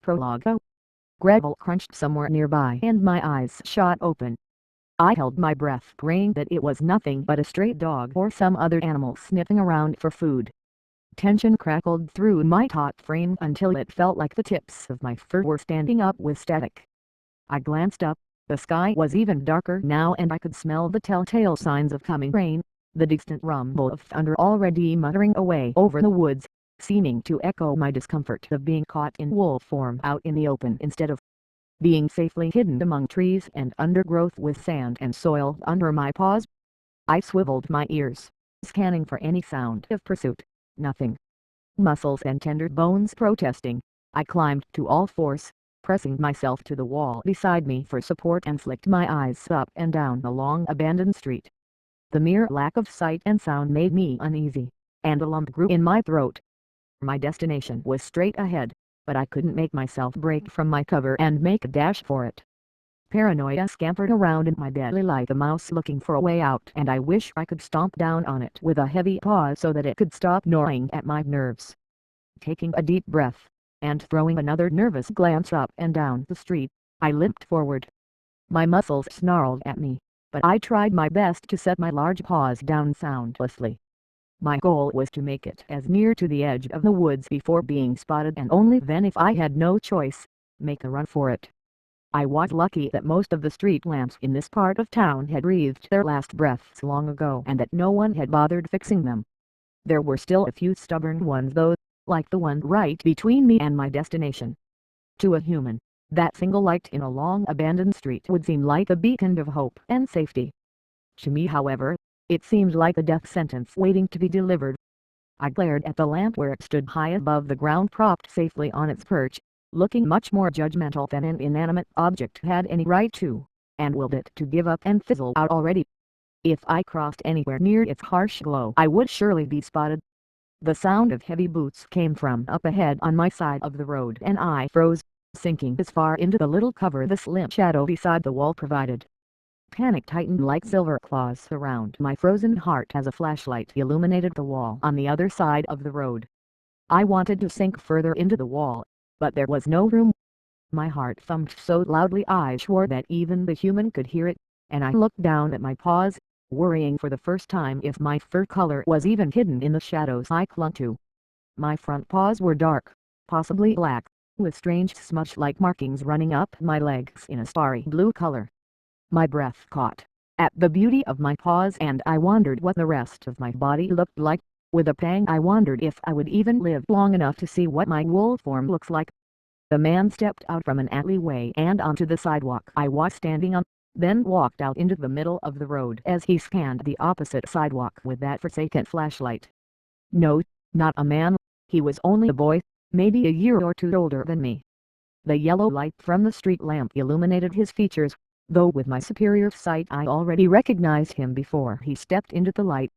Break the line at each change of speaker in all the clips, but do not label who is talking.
Prologue. Gravel crunched somewhere nearby and my eyes shot open. I held my breath, praying that it was nothing but a stray dog or some other animal sniffing around for food. Tension crackled through my taut frame until it felt like the tips of my fur were standing up with static. I glanced up. The sky was even darker now and I could smell the telltale signs of coming rain, the distant rumble of thunder already muttering away over the woods, seeming to echo my discomfort of being caught in wolf form out in the open instead of being safely hidden among trees and undergrowth with sand and soil under my paws. I swiveled my ears, scanning for any sound of pursuit. Nothing. Muscles and tender bones protesting, I climbed to all fours, pressing myself to the wall beside me for support and flicked my eyes up and down the long abandoned street. The mere lack of sight and sound made me uneasy, and a lump grew in my throat. My destination was straight ahead, but I couldn't make myself break from my cover and make a dash for it. Paranoia scampered around in my belly like a mouse looking for a way out, and I wish I could stomp down on it with a heavy paw so that it could stop gnawing at my nerves. Taking a deep breath, and throwing another nervous glance up and down the street, I limped forward. My muscles snarled at me, but I tried my best to set my large paws down soundlessly. My goal was to make it as near to the edge of the woods before being spotted, and only then, if I had no choice, make a run for it. I was lucky that most of the street lamps in this part of town had breathed their last breaths long ago and that no one had bothered fixing them. There were still a few stubborn ones though, like the one right between me and my destination. To a human, that single light in a long abandoned street would seem like a beacon of hope and safety. To me, however, it seemed like a death sentence waiting to be delivered. I glared at the lamp where it stood high above the ground, propped safely on its perch, looking much more judgmental than an inanimate object had any right to, and willed it to give up and fizzle out already. If I crossed anywhere near its harsh glow, I would surely be spotted. The sound of heavy boots came from up ahead on my side of the road, and I froze, sinking as far into the little cover the slim shadow beside the wall provided. Panic tightened like silver claws around my frozen heart as a flashlight illuminated the wall on the other side of the road. I wanted to sink further into the wall, but there was no room. My heart thumped so loudly I swore that even the human could hear it, and I looked down at my paws, worrying for the first time if my fur color was even hidden in the shadows I clung to. My front paws were dark, possibly black, with strange smudge-like markings running up my legs in a starry blue color. My breath caught at the beauty of my paws and I wondered what the rest of my body looked like. With a pang I wondered if I would even live long enough to see what my wolf form looks like. The man stepped out from an alleyway and onto the sidewalk I was standing on, then walked out into the middle of the road as he scanned the opposite sidewalk with that forsaken flashlight. No, not a man, he was only a boy, maybe a year or two older than me. The yellow light from the street lamp illuminated his features, though with my superior sight I already recognized him before he stepped into the light.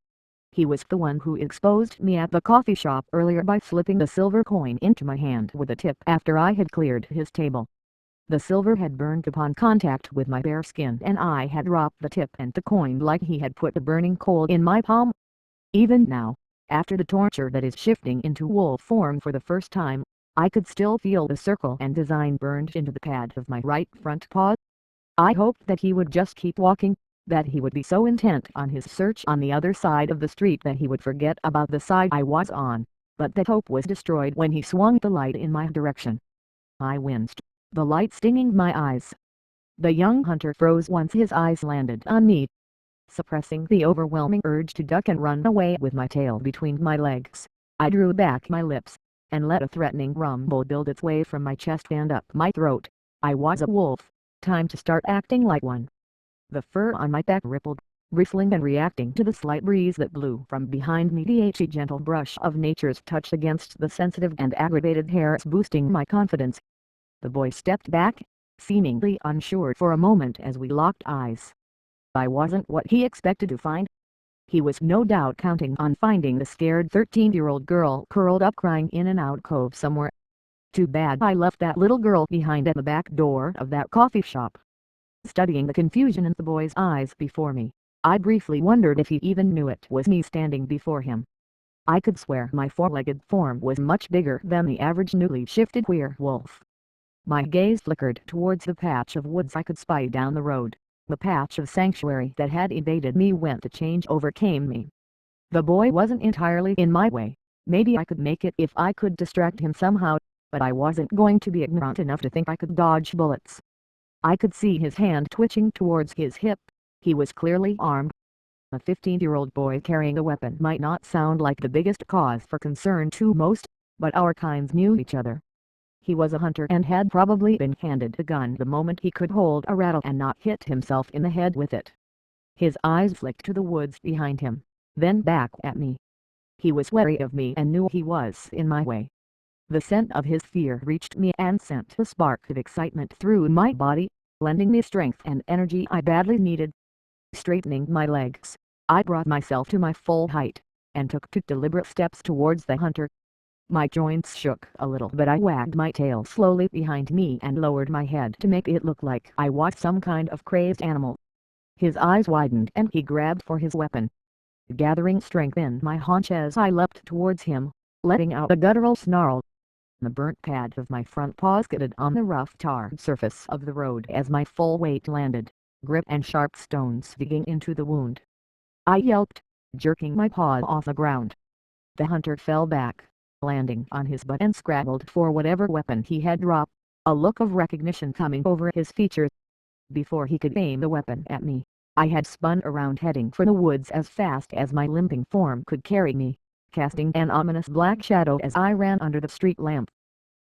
He was the one who exposed me at the coffee shop earlier by slipping the silver coin into my hand with a tip after I had cleared his table. The silver had burned upon contact with my bare skin and I had dropped the tip and the coin like he had put a burning coal in my palm. Even now, after the torture that is shifting into wolf form for the first time, I could still feel the circle and design burned into the pad of my right front paw. I hoped that he would just keep walking, that he would be so intent on his search on the other side of the street that he would forget about the side I was on, but that hope was destroyed when he swung the light in my direction. I winced, the light stinging my eyes. The young hunter froze once his eyes landed on me. Suppressing the overwhelming urge to duck and run away with my tail between my legs, I drew back my lips, and let a threatening rumble build its way from my chest and up my throat. I was a wolf. Time to start acting like one. The fur on my back rippled, bristling and reacting to the slight breeze that blew from behind me. The gentle brush of nature's touch against the sensitive and aggravated hairs boosting my confidence. The boy stepped back, seemingly unsure for a moment as we locked eyes. I wasn't what he expected to find. He was no doubt counting on finding the scared 13-year-old girl curled up crying in an alcove somewhere. Too bad I left that little girl behind at the back door of that coffee shop. Studying the confusion in the boy's eyes before me, I briefly wondered if he even knew it was me standing before him. I could swear my four-legged form was much bigger than the average newly shifted werewolf. My gaze flickered towards the patch of woods I could spy down the road. The patch of sanctuary that had evaded me when the change overcame me. The boy wasn't entirely in my way. Maybe I could make it if I could distract him somehow, but I wasn't going to be ignorant enough to think I could dodge bullets. I could see his hand twitching towards his hip. He was clearly armed. A 15-year-old boy carrying a weapon might not sound like the biggest cause for concern to most, but our kinds knew each other. He was a hunter and had probably been handed a gun the moment he could hold a rattle and not hit himself in the head with it. His eyes flicked to the woods behind him, then back at me. He was wary of me and knew he was in my way. The scent of his fear reached me and sent a spark of excitement through my body, lending me strength and energy I badly needed. Straightening my legs, I brought myself to my full height, and took 2 deliberate steps towards the hunter. My joints shook a little, but I wagged my tail slowly behind me and lowered my head to make it look like I was some kind of crazed animal. His eyes widened and he grabbed for his weapon. Gathering strength in my haunches, I leapt towards him, letting out a guttural snarl. The burnt pad of my front paws skidded on the rough tarred surface of the road as my full weight landed, grip and sharp stones digging into the wound. I yelped, jerking my paw off the ground. The hunter fell back, landing on his butt and scrabbled for whatever weapon he had dropped, a look of recognition coming over his features. Before he could aim the weapon at me, I had spun around heading for the woods as fast as my limping form could carry me, casting an ominous black shadow as I ran under the street lamp.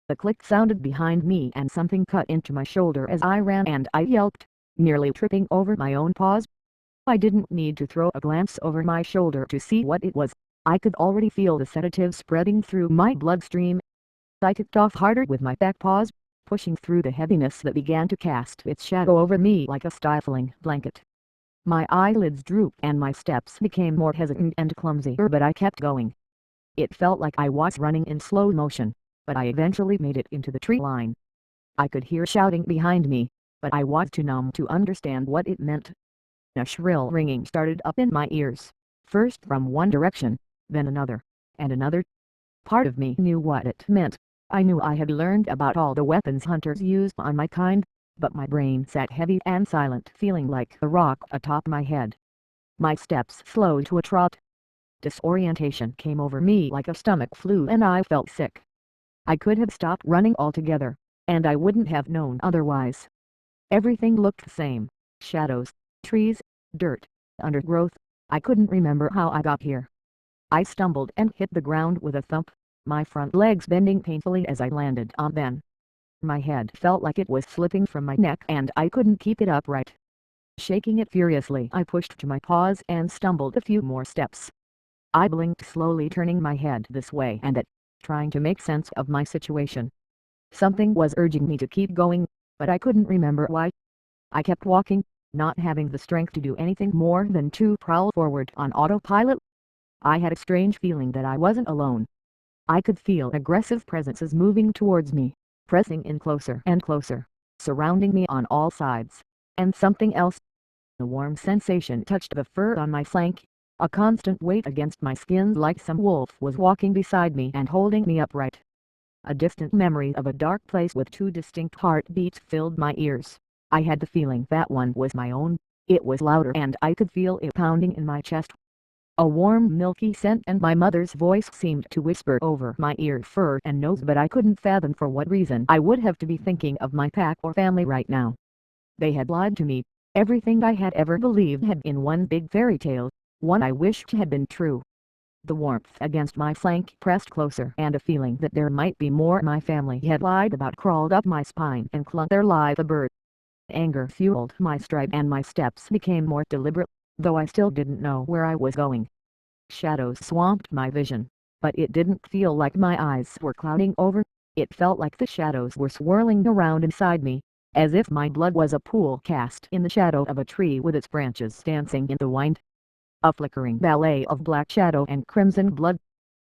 The click sounded behind me and something cut into my shoulder as I ran and I yelped, nearly tripping over my own paws. I didn't need to throw a glance over my shoulder to see what it was. I could already feel the sedative spreading through my bloodstream. I kicked off harder with my back paws, pushing through the heaviness that began to cast its shadow over me like a stifling blanket. My eyelids drooped and my steps became more hesitant and clumsier, but I kept going. It felt like I was running in slow motion, but I eventually made it into the tree line. I could hear shouting behind me, but I was too numb to understand what it meant. A shrill ringing started up in my ears, first from one direction, then another, and another. Part of me knew what it meant. I knew I had learned about all the weapons hunters use on my kind, but my brain sat heavy and silent, feeling like a rock atop my head. My steps slowed to a trot. Disorientation came over me like a stomach flu and I felt sick. I could have stopped running altogether, and I wouldn't have known otherwise. Everything looked the same: shadows, trees, dirt, undergrowth. I couldn't remember how I got here. I stumbled and hit the ground with a thump, my front legs bending painfully as I landed on them. My head felt like it was slipping from my neck and I couldn't keep it upright. Shaking it furiously, I pushed to my paws and stumbled a few more steps. I blinked, slowly turning my head this way and that, trying to make sense of my situation. Something was urging me to keep going, but I couldn't remember why. I kept walking, not having the strength to do anything more than to prowl forward on autopilot. I had a strange feeling that I wasn't alone. I could feel aggressive presences moving towards me, pressing in closer and closer, surrounding me on all sides. And something else. A warm sensation touched the fur on my flank, a constant weight against my skin, like some wolf was walking beside me and holding me upright. A distant memory of a dark place with 2 distinct heartbeats filled my ears. I had the feeling that one was my own. It was louder and I could feel it pounding in my chest. A warm milky scent and my mother's voice seemed to whisper over my ear, fur and nose, but I couldn't fathom for what reason I would have to be thinking of my pack or family right now. They had lied to me. Everything I had ever believed had been one big fairy tale, one I wished had been true. The warmth against my flank pressed closer and a feeling that there might be more my family had lied about crawled up my spine and clung there like a bird. Anger fueled my stride and my steps became more deliberate, though I still didn't know where I was going. Shadows swamped my vision, but it didn't feel like my eyes were clouding over. It felt like the shadows were swirling around inside me, as if my blood was a pool cast in the shadow of a tree with its branches dancing in the wind. A flickering ballet of black shadow and crimson blood.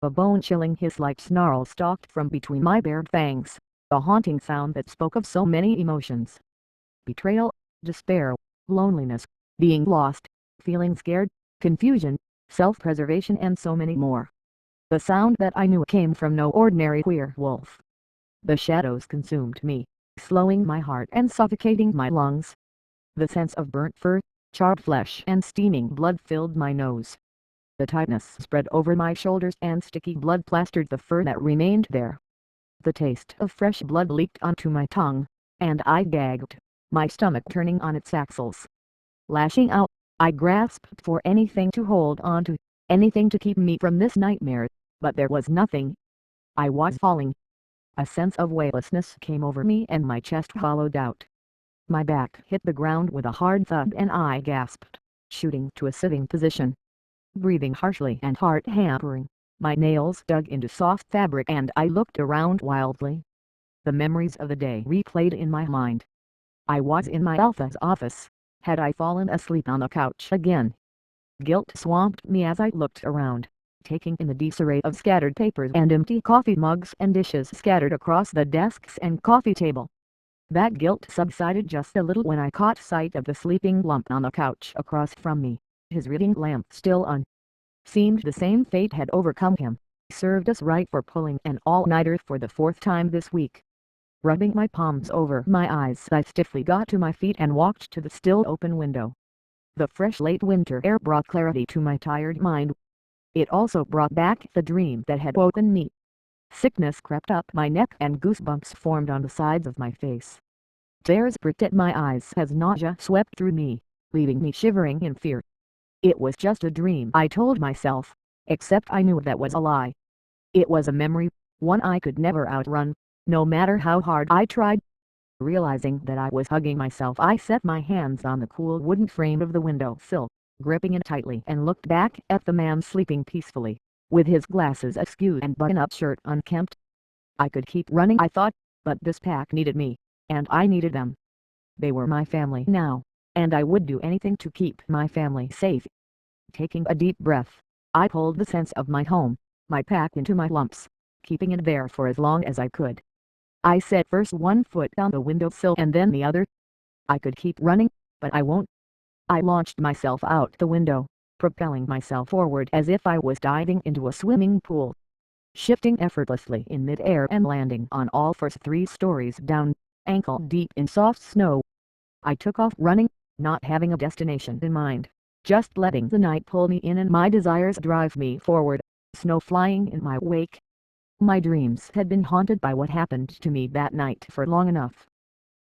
A bone-chilling hiss-like snarl stalked from between my bared fangs, a haunting sound that spoke of so many emotions. Betrayal, despair, loneliness, being lost, feeling scared, confusion, self-preservation, and so many more. The sound that I knew came from no ordinary werewolf. The shadows consumed me, slowing my heart and suffocating my lungs. The sense of burnt fur, charred flesh and steaming blood filled my nose. The tightness spread over my shoulders and sticky blood plastered the fur that remained there. The taste of fresh blood leaked onto my tongue, and I gagged, my stomach turning on its axles. Lashing out, I grasped for anything to hold on to, anything to keep me from this nightmare, but there was nothing. I was falling. A sense of weightlessness came over me and my chest hollowed out. My back hit the ground with a hard thud and I gasped, shooting to a sitting position. Breathing harshly and heart-hampering, my nails dug into soft fabric and I looked around wildly. The memories of the day replayed in my mind. I was in my Alpha's office. Had I fallen asleep on the couch again? Guilt swamped me as I looked around, taking in the disarray of scattered papers and empty coffee mugs and dishes scattered across the desks and coffee table. That guilt subsided just a little when I caught sight of the sleeping lump on the couch across from me, his reading lamp still on. Seemed the same fate had overcome him. Served us right for pulling an all-nighter for the fourth time this week. Rubbing my palms over my eyes, I stiffly got to my feet and walked to the still open window. The fresh late winter air brought clarity to my tired mind. It also brought back the dream that had woken me. Sickness crept up my neck and goosebumps formed on the sides of my face. Tears pricked at my eyes as nausea swept through me, leaving me shivering in fear. It was just a dream, I told myself, except I knew that was a lie. It was a memory, one I could never outrun, no matter how hard I tried. Realizing that I was hugging myself, I set my hands on the cool wooden frame of the window sill, gripping it tightly and looked back at the man sleeping peacefully, with his glasses askew and button-up shirt unkempt. I could keep running, I thought, but this pack needed me, and I needed them. They were my family now, and I would do anything to keep my family safe. Taking a deep breath, I pulled the sense of my home, my pack into my lumps, keeping it there for as long as I could. I set first one foot on the windowsill and then the other. I could keep running, but I won't. I launched myself out the window, propelling myself forward as if I was diving into a swimming pool. Shifting effortlessly in mid-air and landing on all fours 3 stories down, ankle deep in soft snow. I took off running, not having a destination in mind, just letting the night pull me in and my desires drive me forward, snow flying in my wake. My dreams had been haunted by what happened to me that night for long enough.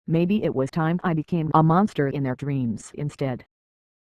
Maybe it was time I became a monster in their dreams instead.